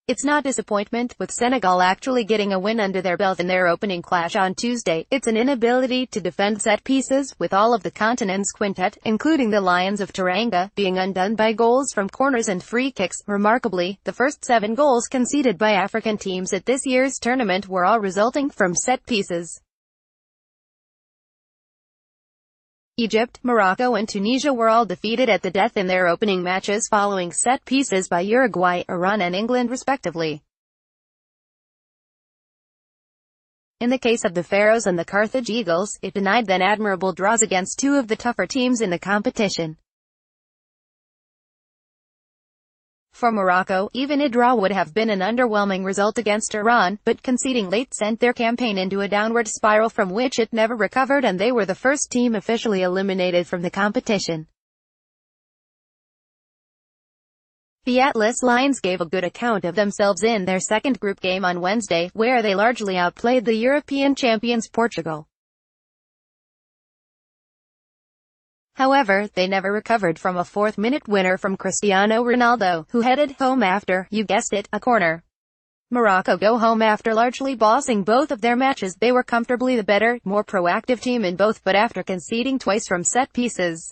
It's not disappointment, with Senegal actually getting a win under their belt in their opening clash on Tuesday. It's an inability to defend set pieces, with all of the continent's quintet, including the Lions of Teranga, being undone by goals from corners and free kicks. Remarkably, the first 7 goals conceded by African teams at this year's tournament were all resulting from set pieces. Egypt, Morocco and Tunisia were all defeated at the death in their opening matches following set pieces by Uruguay, Iran and England respectively. In the case of the Pharaohs and the Carthage Eagles, it denied then admirable draws against 2 of the tougher teams in the competition. For Morocco, even a draw would have been an underwhelming result against Iran, but conceding late sent their campaign into a downward spiral from which it never recovered, and they were the first team officially eliminated from the competition. The Atlas Lions gave a good account of themselves in their second group game on Wednesday, where they largely outplayed the European champions Portugal. However, they never recovered from a 4th-minute winner from Cristiano Ronaldo, who headed home after, you guessed it, a corner. Morocco go home after largely bossing both of their matches. They were comfortably the better, more proactive team in both, but after conceding twice from set pieces.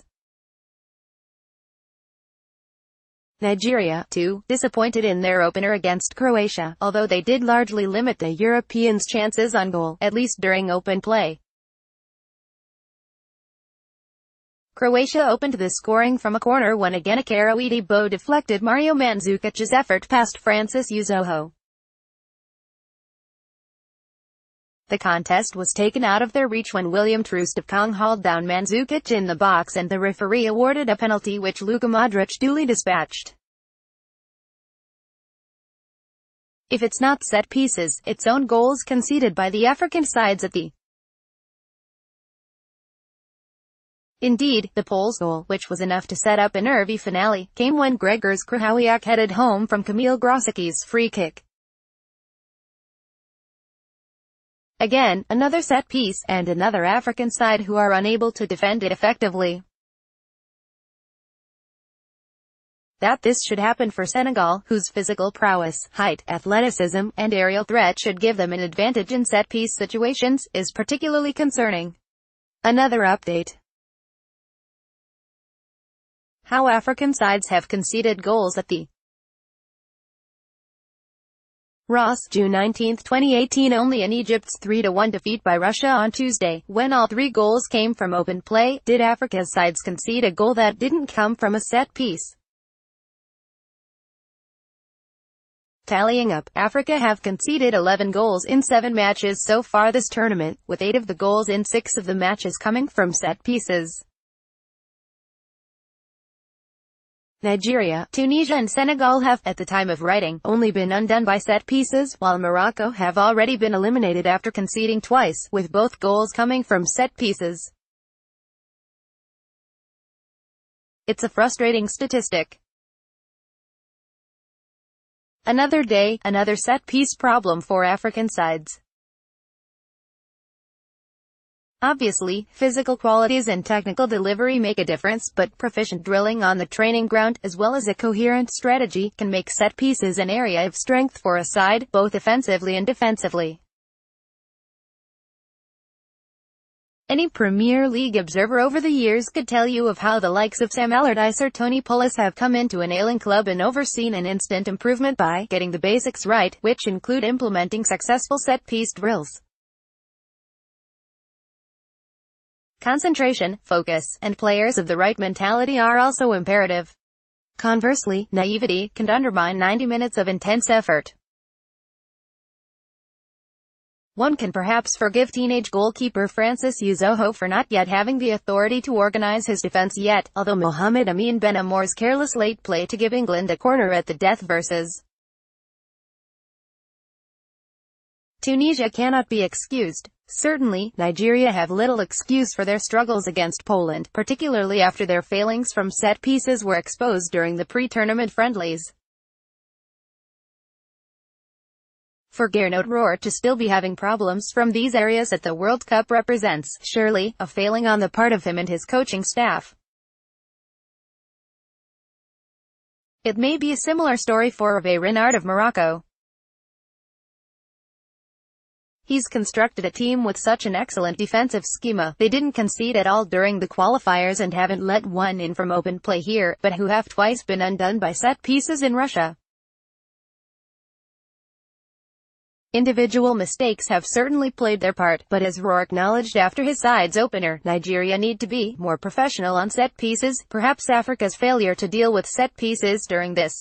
Nigeria, too, disappointed in their opener against Croatia, although they did largely limit the Europeans' chances on goal, at least during open play. Croatia opened the scoring from a corner when Agenakaro Idibo deflected Mario Mandzukic's effort past Francis Uzoho. The contest was taken out of their reach when William Troost-Ekong hauled down Mandzukic in the box and the referee awarded a penalty which Luka Modric duly dispatched. If it's not set pieces, it's own goals conceded by the African sides at the Indeed, the Poles' goal, which was enough to set up a nervy finale, came when Grzegorz Krychowiak headed home from Kamil Grosicki's free kick. Again, another set piece, and another African side who are unable to defend it effectively. That this should happen for Senegal, whose physical prowess, height, athleticism, and aerial threat should give them an advantage in set-piece situations, is particularly concerning. Another update. How African sides have conceded goals at the Ross, June 19, 2018. Only in Egypt's 3-1 defeat by Russia on Tuesday, when all 3 goals came from open play, did Africa's sides concede a goal that didn't come from a set piece. Tallying up, Africa have conceded 11 goals in 7 matches so far this tournament, with 8 of the goals in 6 of the matches coming from set pieces. Nigeria, Tunisia and Senegal have, at the time of writing, only been undone by set pieces, while Morocco have already been eliminated after conceding twice, with both goals coming from set pieces. It's a frustrating statistic. Another day, another set-piece problem for African sides. Obviously, physical qualities and technical delivery make a difference, but proficient drilling on the training ground, as well as a coherent strategy, can make set pieces an area of strength for a side, both offensively and defensively. Any Premier League observer over the years could tell you of how the likes of Sam Allardyce or Tony Pulis have come into an ailing club and overseen an instant improvement by getting the basics right, which include implementing successful set-piece drills. Concentration, focus, and players of the right mentality are also imperative. Conversely, naivety can undermine 90 minutes of intense effort. One can perhaps forgive teenage goalkeeper Francis Uzoho for not yet having the authority to organize his defense yet, although Mohamed Amin Ben Amour's careless late play to give England a corner at the death versus Tunisia cannot be excused. Certainly, Nigeria have little excuse for their struggles against Poland, particularly after their failings from set pieces were exposed during the pre-tournament friendlies. For Gernot Rohr to still be having problems from these areas at the World Cup represents, surely, a failing on the part of him and his coaching staff. It may be a similar story for Hervé Renard of Morocco. He's constructed a team with such an excellent defensive schema. They didn't concede at all during the qualifiers and haven't let one in from open play here, but who have twice been undone by set pieces in Russia. Individual mistakes have certainly played their part, but as Rohr acknowledged after his side's opener, Nigeria need to be more professional on set pieces. Perhaps Africa's failure to deal with set pieces during this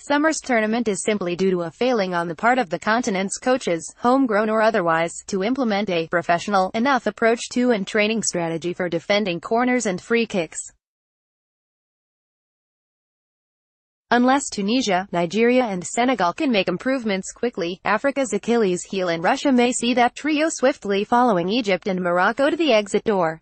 summer's tournament is simply due to a failing on the part of the continent's coaches, homegrown or otherwise, to implement a professional enough approach to and training strategy for defending corners and free kicks. Unless Tunisia, Nigeria and Senegal can make improvements quickly, Africa's Achilles heel and Russia may see that trio swiftly following Egypt and Morocco to the exit door.